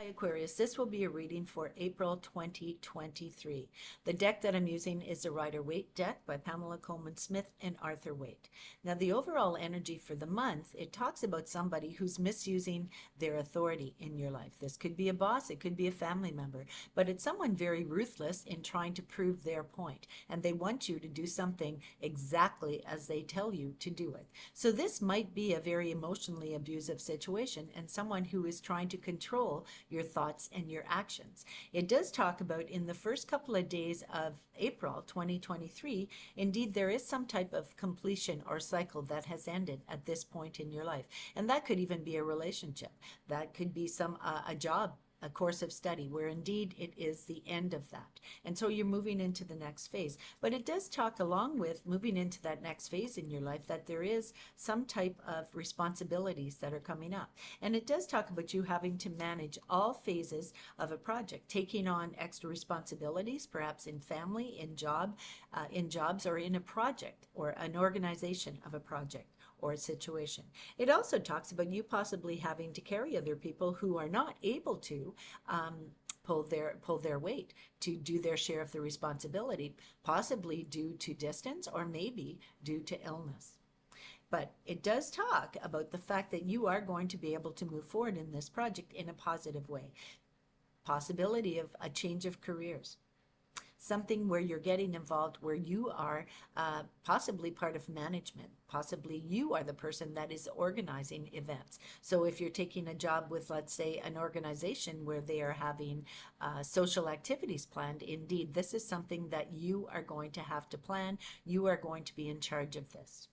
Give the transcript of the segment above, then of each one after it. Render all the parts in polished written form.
Hi Aquarius, this will be a reading for April 2023. The deck that I'm using is the Rider-Waite deck by Pamela Coleman-Smith and Arthur Waite. Now the overall energy for the month, it talks about somebody who's misusing their authority in your life. This could be a boss, it could be a family member, but it's someone very ruthless in trying to prove their point, and they want you to do something exactly as they tell you to do it. So this might be a very emotionally abusive situation and someone who is trying to control your thoughts and your actions. It does talk about in the first couple of days of April 2023, indeed there is some type of completion or cycle that has ended at this point in your life. And that could even be a relationship. That could be a job, a course of study where indeed it is the end of that. And so you're moving into the next phase. But it does talk along with moving into that next phase in your life that there is some type of responsibilities that are coming up. And it does talk about you having to manage all phases of a project, taking on extra responsibilities, perhaps in family, in jobs, or in a project or an organization of a project or a situation. It also talks about you possibly having to carry other people who are not able to pull their weight to do their share of the responsibility, possibly due to distance or maybe due to illness. But it does talk about the fact that you are going to be able to move forward in this project in a positive way. Possibility of a change of careers. Something where you're getting involved, where you are possibly part of management. Possibly you are the person that is organizing events. So if you're taking a job with, let's say, an organization where they are having social activities planned, indeed, this is something that you are going to have to plan. You are going to be in charge of this.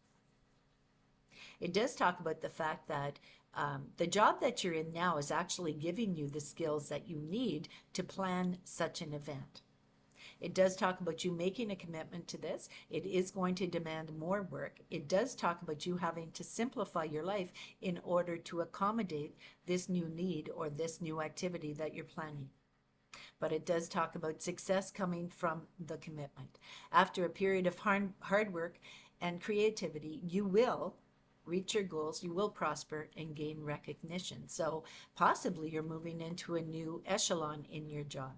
It does talk about the fact that the job that you're in now is actually giving you the skills that you need to plan such an event. It does talk about you making a commitment to this. It is going to demand more work. It does talk about you having to simplify your life in order to accommodate this new need or this new activity that you're planning. But it does talk about success coming from the commitment. After a period of hard work and creativity, you will reach your goals, you will prosper and gain recognition. So possibly you're moving into a new echelon in your job.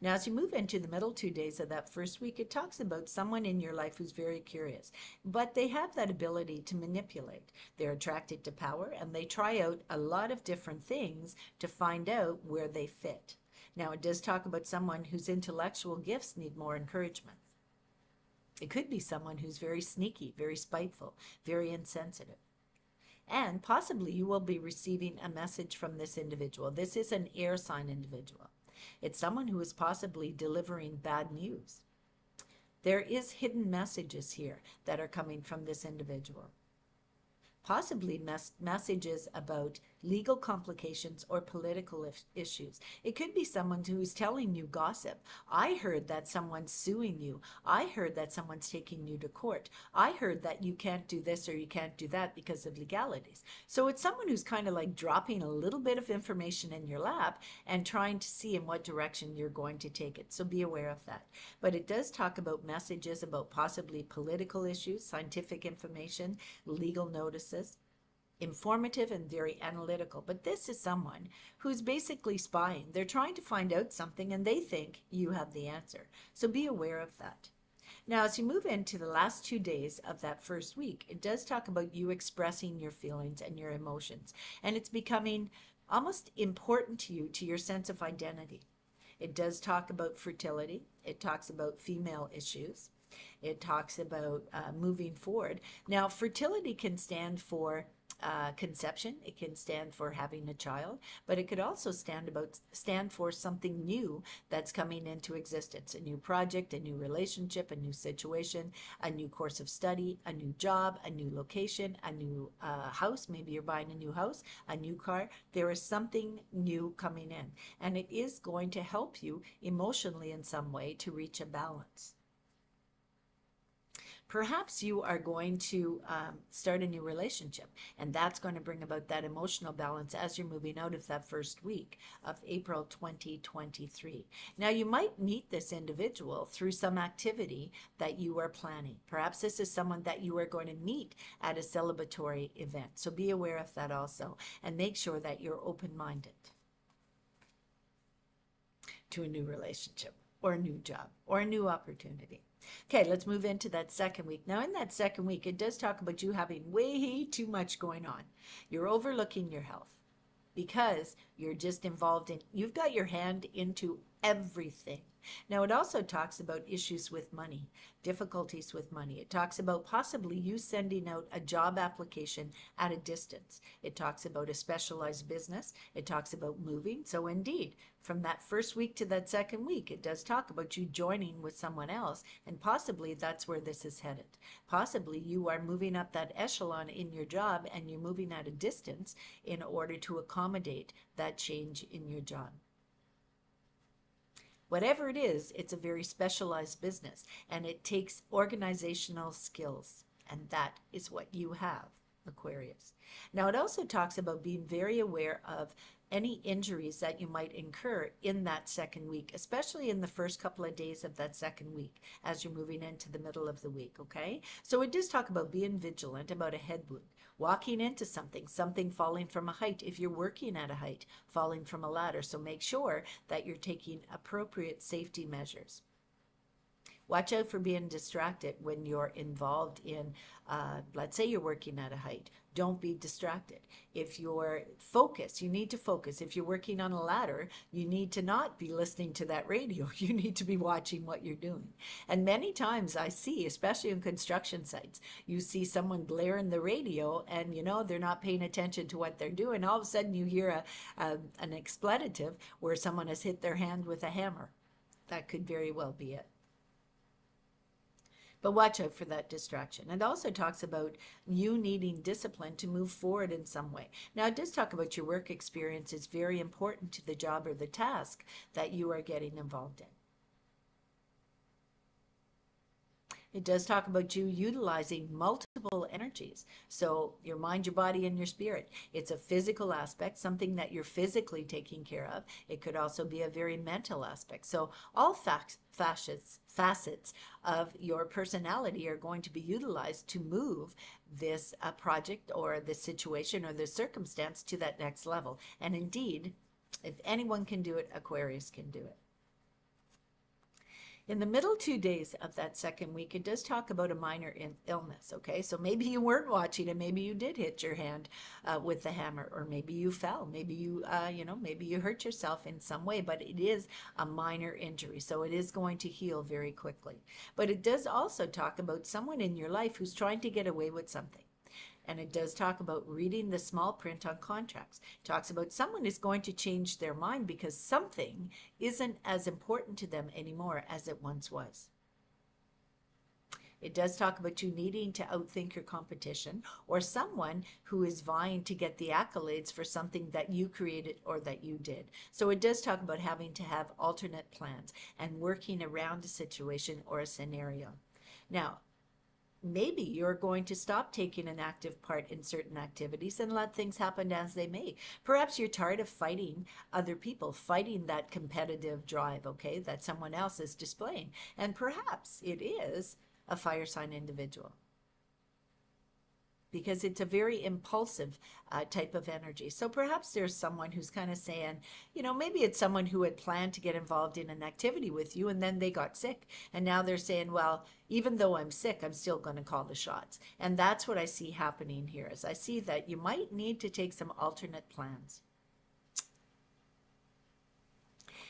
Now, as you move into the middle 2 days of that first week, it talks about someone in your life who's very curious, but they have that ability to manipulate. They're attracted to power, and they try out a lot of different things to find out where they fit. Now, it does talk about someone whose intellectual gifts need more encouragement. It could be someone who's very sneaky, very spiteful, very insensitive. And possibly you will be receiving a message from this individual. This is an air sign individual. It's someone who is possibly delivering bad news. There is hidden messages here that are coming from this individual. Possibly messages about legal complications or political issues. It could be someone who's telling you gossip. I heard that someone's suing you. I heard that someone's taking you to court. I heard that you can't do this or you can't do that because of legalities. So it's someone who's kind of like dropping a little bit of information in your lap and trying to see in what direction you're going to take it. So be aware of that. But it does talk about messages about possibly political issues, scientific information, legal notices. Informative and very analytical, but this is someone who's basically spying. They're trying to find out something and they think you have the answer. So be aware of that. Now, as you move into the last 2 days of that first week, it does talk about you expressing your feelings and your emotions, and it's becoming almost important to you, to your sense of identity. It does talk about fertility. It talks about female issues. It talks about moving forward. Now, fertility can stand for conception. It can stand for having a child, but it could also stand for something new that's coming into existence. A new project, a new relationship, a new situation, a new course of study, a new job, a new location, a new house. Maybe you're buying a new house, a new car. There is something new coming in, and it is going to help you emotionally in some way to reach a balance. Perhaps you are going to start a new relationship, and that's going to bring about that emotional balance as you're moving out of that first week of April 2023. Now, you might meet this individual through some activity that you are planning. Perhaps this is someone that you are going to meet at a celebratory event. So be aware of that also, and make sure that you're open-minded. to a new relationship or a new job or a new opportunity. Okay, let's move into that second week. Now, in that second week, it does talk about you having way too much going on. You're overlooking your health because you're just involved in, you've got your hand into everything. Now, it also talks about issues with money, difficulties with money. It talks about possibly you sending out a job application at a distance. It talks about a specialized business. It talks about moving. So indeed, from that first week to that second week, it does talk about you joining with someone else, and possibly that's where this is headed. Possibly you are moving up that echelon in your job and you're moving at a distance in order to accommodate that change in your job. Whatever it is, it's a very specialized business and it takes organizational skills, and that is what you have, Aquarius. Now, it also talks about being very aware of any injuries that you might incur in that second week, especially in the first couple of days of that second week as you're moving into the middle of the week, okay? So it does talk about being vigilant about a head wound, walking into something falling from a height, if you're working at a height, falling from a ladder. So make sure that you're taking appropriate safety measures. Watch out for being distracted when you're involved in, let's say you're working at a height. Don't be distracted. If you're focused, you need to focus. If you're working on a ladder, you need to not be listening to that radio. You need to be watching what you're doing. And many times I see, especially in construction sites, you see someone blaring the radio and, you know, they're not paying attention to what they're doing. All of a sudden you hear an expletive where someone has hit their hand with a hammer. That could very well be it. But watch out for that distraction. It also talks about you needing discipline to move forward in some way. Now, it does talk about your work experience is very important to the job or the task that you are getting involved in. It does talk about you utilizing multiple energies. So your mind, your body, and your spirit. It's a physical aspect, something that you're physically taking care of. It could also be a very mental aspect. So all facets of your personality are going to be utilized to move this project or this situation or this circumstance to that next level. And indeed, if anyone can do it, Aquarius can do it. In the middle 2 days of that second week, it does talk about a minor illness, okay? So maybe you weren't watching and maybe you did hit your hand with the hammer, or maybe you fell. Maybe you, maybe you hurt yourself in some way, but it is a minor injury. So it is going to heal very quickly. But it does also talk about someone in your life who's trying to get away with something. And it does talk about reading the small print on contracts. It talks about someone is going to change their mind because something isn't as important to them anymore as it once was. It does talk about you needing to outthink your competition, or someone who is vying to get the accolades for something that you created or that you did. So it does talk about having to have alternate plans and working around a situation or a scenario. Now, maybe you're going to stop taking an active part in certain activities and let things happen as they may. Perhaps you're tired of fighting other people, fighting that competitive drive, okay, that someone else is displaying. And perhaps it is a fire sign individual, because it's a very impulsive type of energy. So perhaps there's someone who's kind of saying, you know, maybe it's someone who had planned to get involved in an activity with you and then they got sick. And now they're saying, well, even though I'm sick, I'm still going to call the shots. And that's what I see happening here, is I see that you might need to take some alternate plans.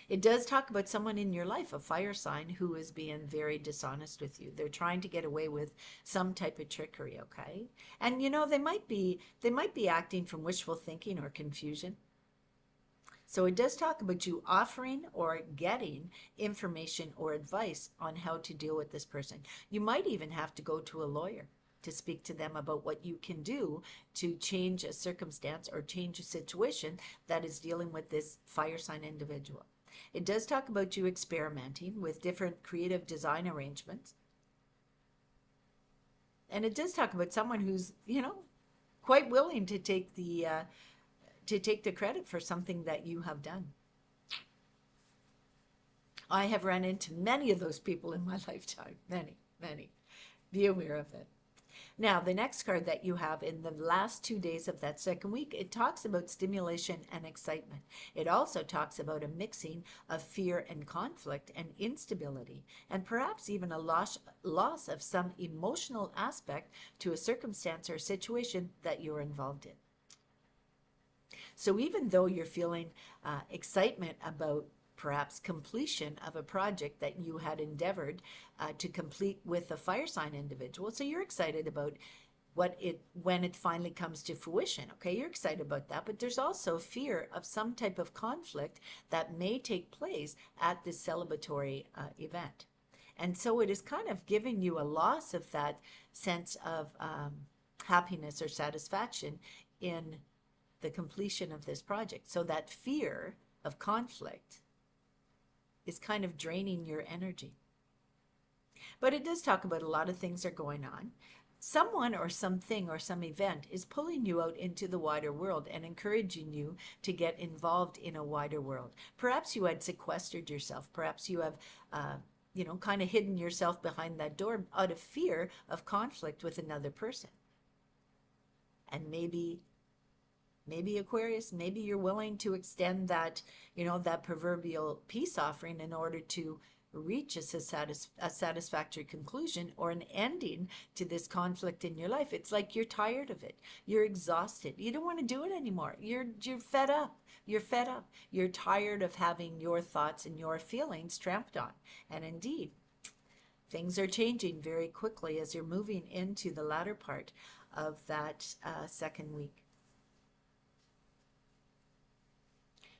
It does talk about someone in your life, a fire sign, who is being very dishonest with you. They're trying to get away with some type of trickery, okay? And you know, they might be acting from wishful thinking or confusion. So it does talk about you offering or getting information or advice on how to deal with this person. You might even have to go to a lawyer to speak to them about what you can do to change a circumstance or change a situation that is dealing with this fire sign individual. It does talk about you experimenting with different creative design arrangements. And it does talk about someone who's, you know, quite willing to take the credit for something that you have done. I have run into many of those people in my lifetime. Many. Be aware of it. Now, the next card that you have in the last 2 days of that second week, it talks about stimulation and excitement. It also talks about a mixing of fear and conflict and instability, and perhaps even a loss of some emotional aspect to a circumstance or situation that you're involved in. So even though you're feeling excitement about perhaps completion of a project that you had endeavored to complete with a fire sign individual, so you're excited about when it finally comes to fruition. Okay, you're excited about that, but there's also fear of some type of conflict that may take place at this celebratory event. And so it is kind of giving you a loss of that sense of happiness or satisfaction in the completion of this project. So that fear of conflict is kind of draining your energy. But it does talk about a lot of things are going on. Someone or something or some event is pulling you out into the wider world and encouraging you to get involved in a wider world. Perhaps you had sequestered yourself. Perhaps you have kind of hidden yourself behind that door out of fear of conflict with another person. And maybe Aquarius, maybe you're willing to extend that, that proverbial peace offering in order to reach a satisfactory conclusion or an ending to this conflict in your life. It's like you're tired of it. You're exhausted. You don't want to do it anymore. You're fed up. You're fed up. You're tired of having your thoughts and your feelings trampled on. And indeed, things are changing very quickly as you're moving into the latter part of that second week.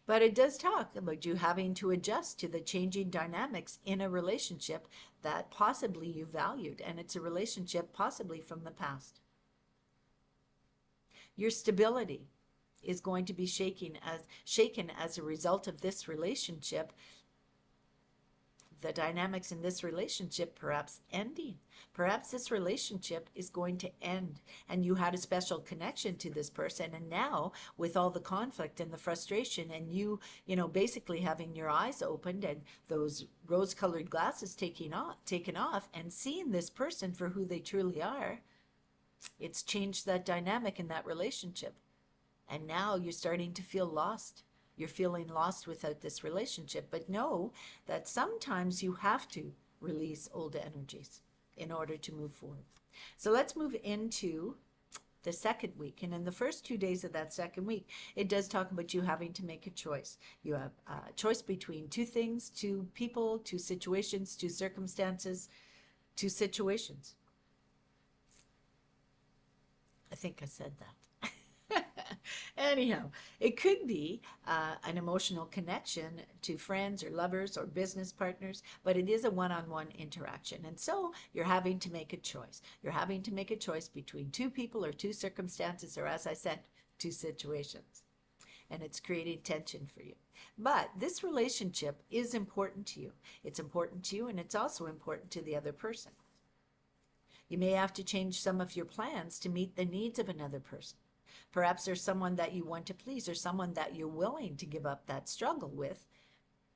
But it does talk about you having to adjust to the changing dynamics in a relationship that possibly you valued, and it's a relationship possibly from the past. Your stability is going to be shaken as a result of this relationship. The dynamics in this relationship perhaps ending. Perhaps this relationship is going to end and you had a special connection to this person, and now with all the conflict and the frustration and you basically having your eyes opened and those rose-colored glasses taken off and seeing this person for who they truly are, it's changed that dynamic in that relationship. And now you're starting to feel lost. You're feeling lost without this relationship, but know that sometimes you have to release old energies in order to move forward. So let's move into the second week. And in the first 2 days of that second week, it does talk about you having to make a choice. You have a choice between two things, two people, two situations, two circumstances, two situations. I think I said that. Anyhow, it could be an emotional connection to friends or lovers or business partners, but it is a one-on-one interaction. And so you're having to make a choice. You're having to make a choice between two people or two circumstances, or as I said, two situations. And it's creating tension for you. But this relationship is important to you. It's important to you, and it's also important to the other person. You may have to change some of your plans to meet the needs of another person. Perhaps there's someone that you want to please or someone that you're willing to give up that struggle with,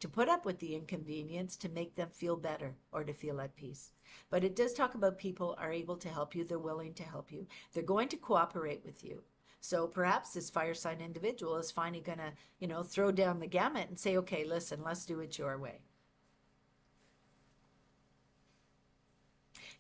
to put up with the inconvenience to make them feel better or to feel at peace. But it does talk about people are able to help you. They're willing to help you. They're going to cooperate with you. So perhaps this fire sign individual is finally going to, throw down the gamut and say, okay, listen, let's do it your way.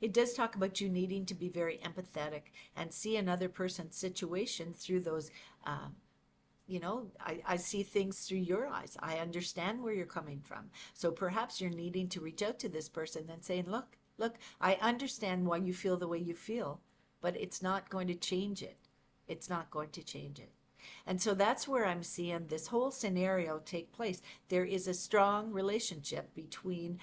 It does talk about you needing to be very empathetic and see another person's situation through those, I see things through your eyes. I understand where you're coming from. So perhaps you're needing to reach out to this person and saying, look, I understand why you feel the way you feel, but it's not going to change it. It's not going to change it. And so that's where I'm seeing this whole scenario take place. There is a strong relationship between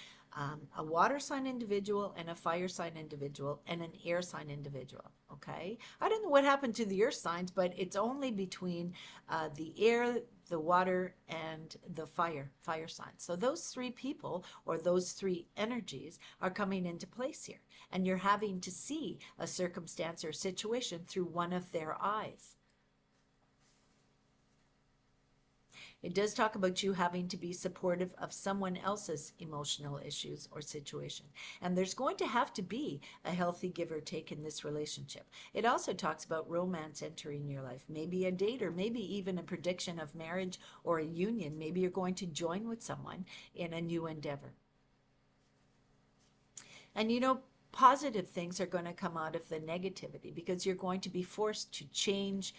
a water sign individual and a fire sign individual and an air sign individual. Okay, I don't know what happened to the earth signs, but it's only between the air, the water, and the fire signs. So those three people or those three energies are coming into place here, and you're having to see a circumstance or situation through one of their eyes. It does talk about you having to be supportive of someone else's emotional issues or situation. And there's going to have to be a healthy give or take in this relationship. It also talks about romance entering your life, maybe a date or maybe even a prediction of marriage or a union. Maybe you're going to join with someone in a new endeavor. And you know, positive things are going to come out of the negativity because you're going to be forced to change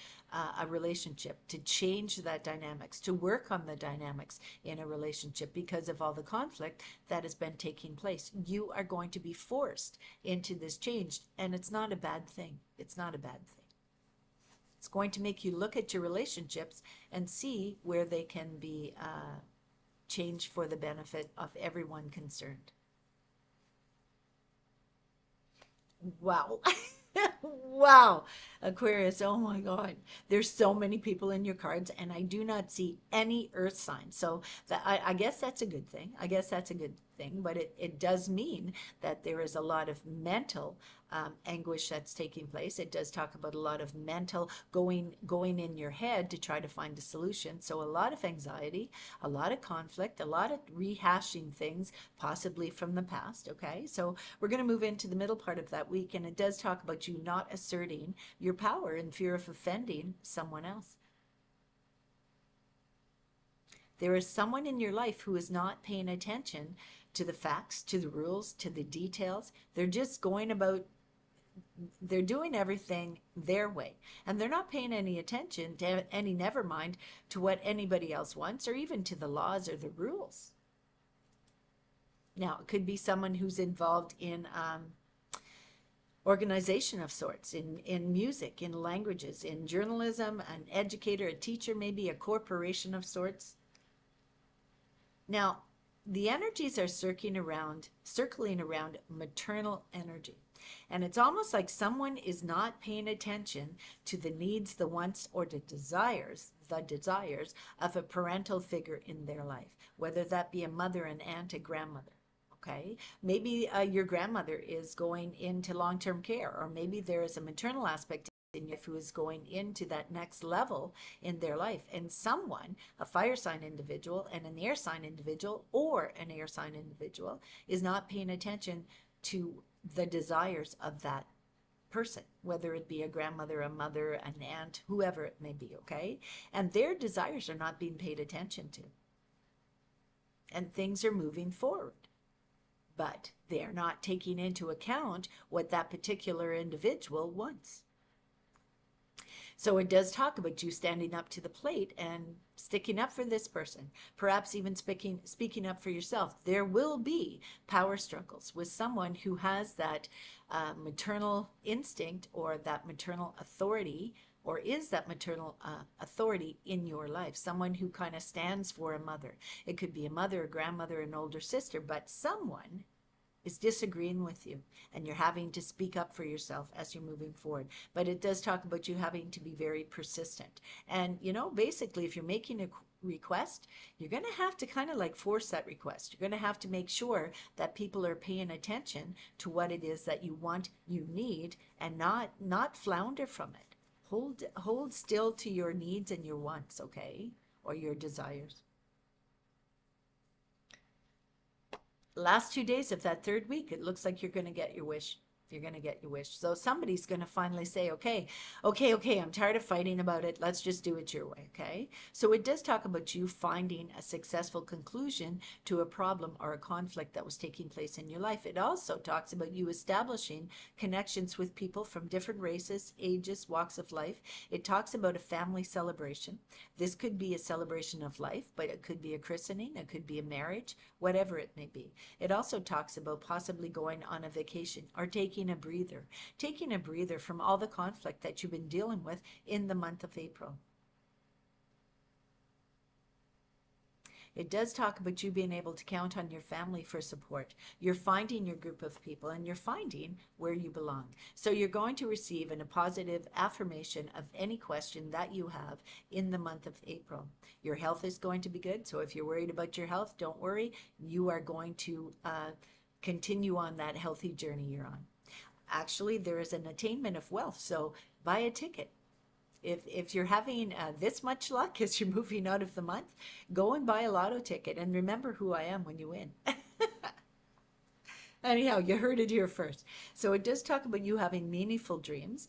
a relationship, to change that dynamics, to work on the dynamics in a relationship because of all the conflict that has been taking place. You are going to be forced into this change, and it's not a bad thing. It's not a bad thing. It's going to make you look at your relationships and see where they can be changed for the benefit of everyone concerned. Wow. Wow. Aquarius, oh my God. There's so many people in your cards, and I do not see any earth signs. So I guess that's a good thing. I guess that's a good thing, but it does mean that there is a lot of mental anguish that's taking place. It does talk about a lot of mental going in your head to try to find a solution. So a lot of anxiety, a lot of conflict, a lot of rehashing things, possibly from the past. Okay, so we're going to move into the middle part of that week, and it does talk about you not asserting your power in fear of offending someone else. There is someone in your life who is not paying attention to the facts, to the rules, to the details. They're just going about, they're doing everything their way, and they're not paying any attention to any, never mind, to what anybody else wants or even to the laws or the rules. Now, it could be someone who's involved in organization of sorts, in music, in languages, in journalism, an educator, a teacher, maybe a corporation of sorts. Now, the energies are circling around maternal energy. And it's almost like someone is not paying attention to the needs, the wants, or the desires of a parental figure in their life, whether that be a mother, an aunt, a grandmother. Okay, maybe your grandmother is going into long-term care, or maybe there is a maternal aspect in life who is going into that next level in their life, and someone, a fire sign individual and an air sign individual or an air sign individual, is not paying attention to the desires of that person, whether it be a grandmother, a mother, an aunt, whoever it may be. Okay, and their desires are not being paid attention to, and things are moving forward, but they are not taking into account what that particular individual wants. So it does talk about you standing up to the plate and sticking up for this person, perhaps even speaking up for yourself. There will be power struggles with someone who has that maternal instinct or that maternal authority, or is that maternal authority in your life, someone who kind of stands for a mother. It could be a mother, a grandmother, an older sister, but someone is disagreeing with you, and you're having to speak up for yourself as you're moving forward. But it does talk about you having to be very persistent. And, you know, basically, if you're making a request, you're going to have to kind of like force that request. You're going to have to make sure that people are paying attention to what it is that you want, you need, and not flounder from it. Hold still to your needs and your wants, okay, or your desires. Last 2 days of that third week, it looks like you're going to get your wish. You're going to get your wish. So somebody's going to finally say, okay, I'm tired of fighting about it. Let's just do it your way, okay? So it does talk about you finding a successful conclusion to a problem or a conflict that was taking place in your life. It also talks about you establishing connections with people from different races, ages, walks of life. It talks about a family celebration. This could be a celebration of life, but it could be a christening, it could be a marriage, whatever it may be. It also talks about possibly going on a vacation or taking a breather from all the conflict that you've been dealing with in the month of April. It does talk about you being able to count on your family for support. You're finding your group of people, and you're finding where you belong. So you're going to receive a positive affirmation of any question that you have in the month of April. Your health is going to be good. So if you're worried about your health, don't worry. You are going to continue on that healthy journey you're on. Actually, there is an attainment of wealth, so buy a ticket. If you're having this much luck as you're moving out of the month, go and buy a lotto ticket and remember who I am when you win. Anyhow, you heard it here first. So it does talk about you having meaningful dreams.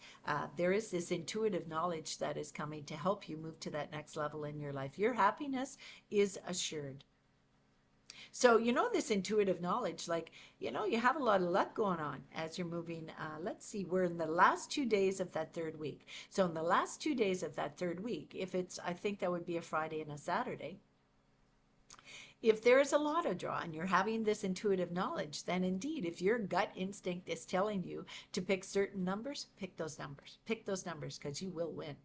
There is this intuitive knowledge that is coming to help you move to that next level in your life. Your happiness is assured. So, this intuitive knowledge, like, you have a lot of luck going on as you're moving. Let's see, we're in the last 2 days of that third week. So in the last 2 days of that third week, I think that would be a Friday and a Saturday. If there is a lotto draw and you're having this intuitive knowledge, then indeed, if your gut instinct is telling you to pick certain numbers, pick those numbers. Pick those numbers because you will win.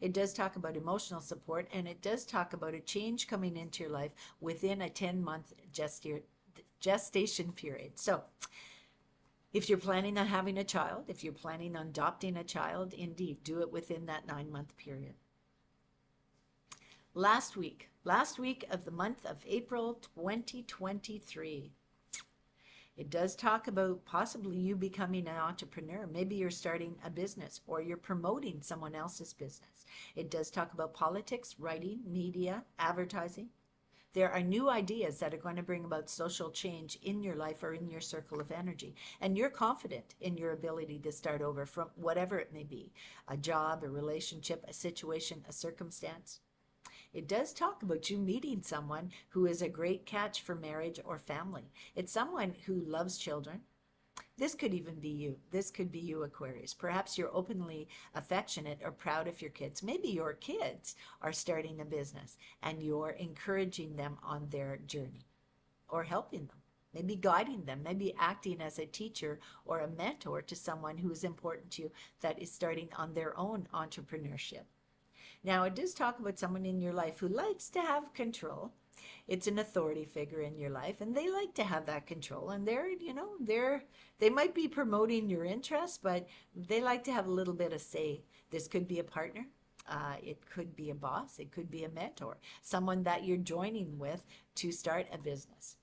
It does talk about emotional support, and it does talk about a change coming into your life within a 10-month gestation period. So if you're planning on having a child, if you're planning on adopting a child, indeed, do it within that 9-month period. Last week of the month of April 2023. It does talk about possibly you becoming an entrepreneur. Maybe you're starting a business or you're promoting someone else's business. It does talk about politics, writing, media, advertising. There are new ideas that are going to bring about social change in your life or in your circle of energy. And you're confident in your ability to start over from whatever it may be, a job, a relationship, a situation, a circumstance. It does talk about you meeting someone who is a great catch for marriage or family. It's someone who loves children. This could even be you. This could be you, Aquarius. Perhaps you're openly affectionate or proud of your kids. Maybe your kids are starting a business and you're encouraging them on their journey or helping them, maybe guiding them, maybe acting as a teacher or a mentor to someone who is important to you that is starting on their own entrepreneurship. Now, it does talk about someone in your life who likes to have control. It's an authority figure in your life, and they like to have that control. And they might be promoting your interests, but they like to have a little bit of say. This could be a partner. It could be a boss. It could be a mentor, someone that you're joining with to start a business.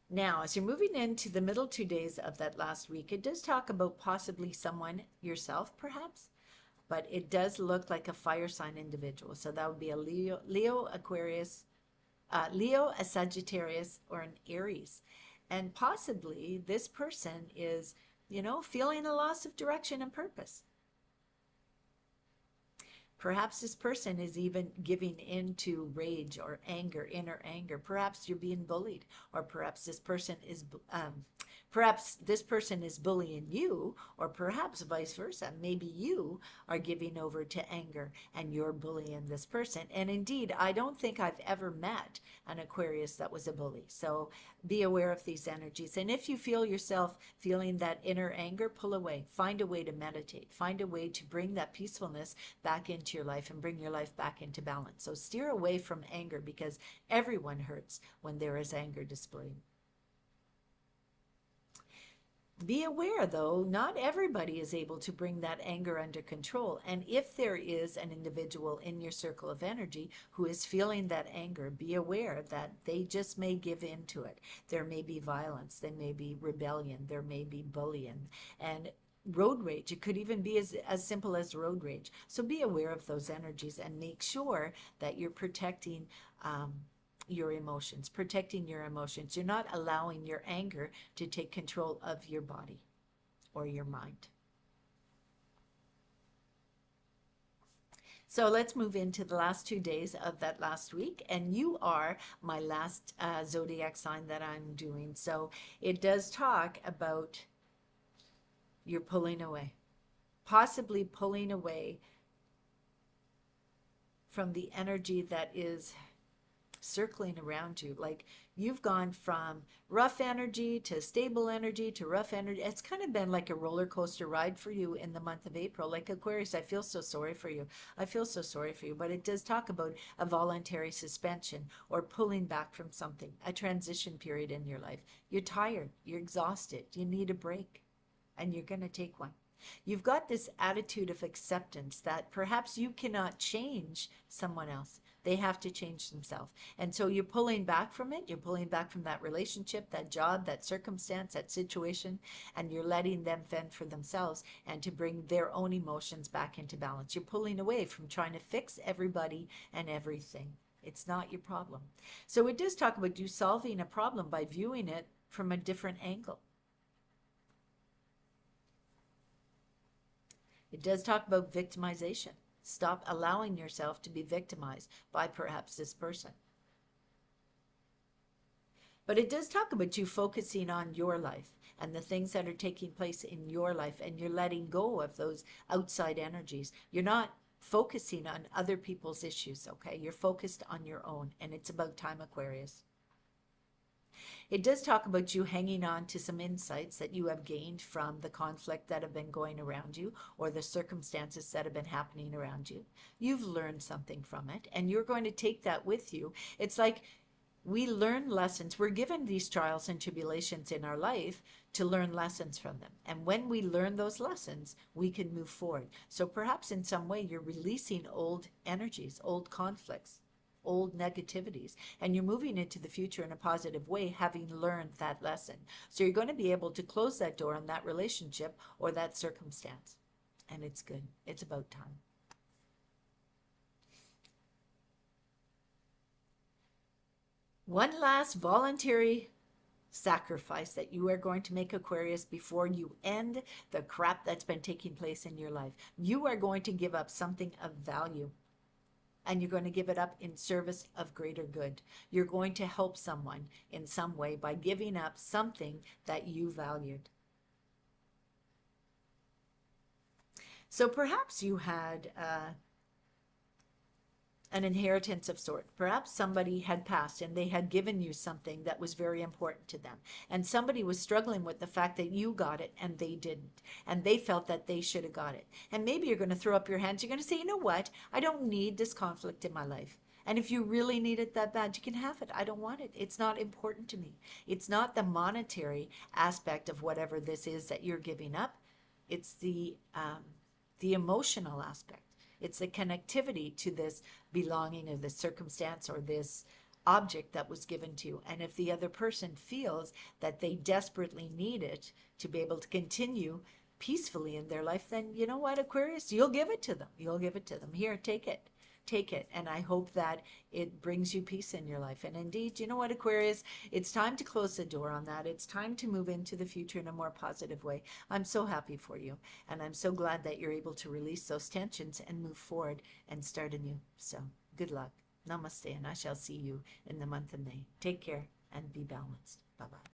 Now, as you're moving into the middle 2 days of that last week, it does talk about possibly someone yourself, perhaps. But it does look like a fire sign individual. So that would be a Leo, Aquarius, Leo, a Sagittarius, or an Aries. And possibly this person is, feeling a loss of direction and purpose. Perhaps this person is even giving in to rage or anger, inner anger. Perhaps you're being bullied, or perhaps this person is bullying you, or perhaps vice versa. Maybe you are giving over to anger and you're bullying this person. And indeed, I don't think I've ever met an Aquarius that was a bully. So be aware of these energies. And if you feel yourself feeling that inner anger, pull away. Find a way to meditate. Find a way to bring that peacefulness back into your life and bring your life back into balance. So steer away from anger, because everyone hurts when there is anger displayed. Be aware, though, not everybody is able to bring that anger under control. And if there is an individual in your circle of energy who is feeling that anger, be aware that they just may give in to it. There may be violence, there may be rebellion, there may be bullying, and road rage. It could even be as simple as road rage. So be aware of those energies and make sure that you're protecting your emotions, protecting your emotions. You're not allowing your anger to take control of your body or your mind. So let's move into the last 2 days of that last week, and you are my last zodiac sign that I'm doing. So it does talk about you're pulling away, possibly pulling away from the energy that is circling around you. Like you've gone from rough energy to stable energy to rough energy. It's kind of been like a roller coaster ride for you in the month of April. Like Aquarius, I feel so sorry for you. I feel so sorry for you. But it does talk about a voluntary suspension or pulling back from something, a transition period in your life. You're tired. You're exhausted. You need a break, and you're going to take one. You've got this attitude of acceptance that perhaps you cannot change someone else, They have to change themselves. And so you're pulling back from it. You're pulling back from that relationship, that job, that circumstance, that situation, and you're letting them fend for themselves and to bring their own emotions back into balance. You're pulling away from trying to fix everybody and everything. It's not your problem. So it does talk about you solving a problem by viewing it from a different angle. It does talk about victimization. Stop allowing yourself to be victimized by perhaps this person. But it does talk about you focusing on your life and the things that are taking place in your life, and you're letting go of those outside energies. You're not focusing on other people's issues, okay? You're focused on your own, and it's about time, Aquarius. It does talk about you hanging on to some insights that you have gained from the conflict that have been going around you, or the circumstances that have been happening around you. You've learned something from it, and you're going to take that with you. It's like we learn lessons. We're given these trials and tribulations in our life to learn lessons from them. And when we learn those lessons, we can move forward. So perhaps in some way you're releasing old energies, old conflicts, old negativities, and you're moving into the future in a positive way, having learned that lesson. So you're going to be able to close that door on that relationship or that circumstance. And it's good. It's about time. One last voluntary sacrifice that you are going to make, Aquarius, before you end the crap that's been taking place in your life. You are going to give up something of value. And you're going to give it up in service of greater good. You're going to help someone in some way by giving up something that you valued. So perhaps you had an inheritance of sort. Perhaps somebody had passed and they had given you something that was very important to them. And somebody was struggling with the fact that you got it and they didn't. And they felt that they should have got it. And maybe you're going to throw up your hands. You're going to say, you know what? I don't need this conflict in my life. And if you really need it that bad, you can have it. I don't want it. It's not important to me. It's not the monetary aspect of whatever this is that you're giving up. It's the emotional aspect. It's the connectivity to this belonging or this circumstance or this object that was given to you. And if the other person feels that they desperately need it to be able to continue peacefully in their life, then you know what, Aquarius, you'll give it to them. You'll give it to them. Here, take it. Take it. And I hope that it brings you peace in your life. And indeed, you know what, Aquarius, it's time to close the door on that. It's time to move into the future in a more positive way. I'm so happy for you. And I'm so glad that you're able to release those tensions and move forward and start anew. So good luck. Namaste. And I shall see you in the month of May. Take care and be balanced. Bye-bye.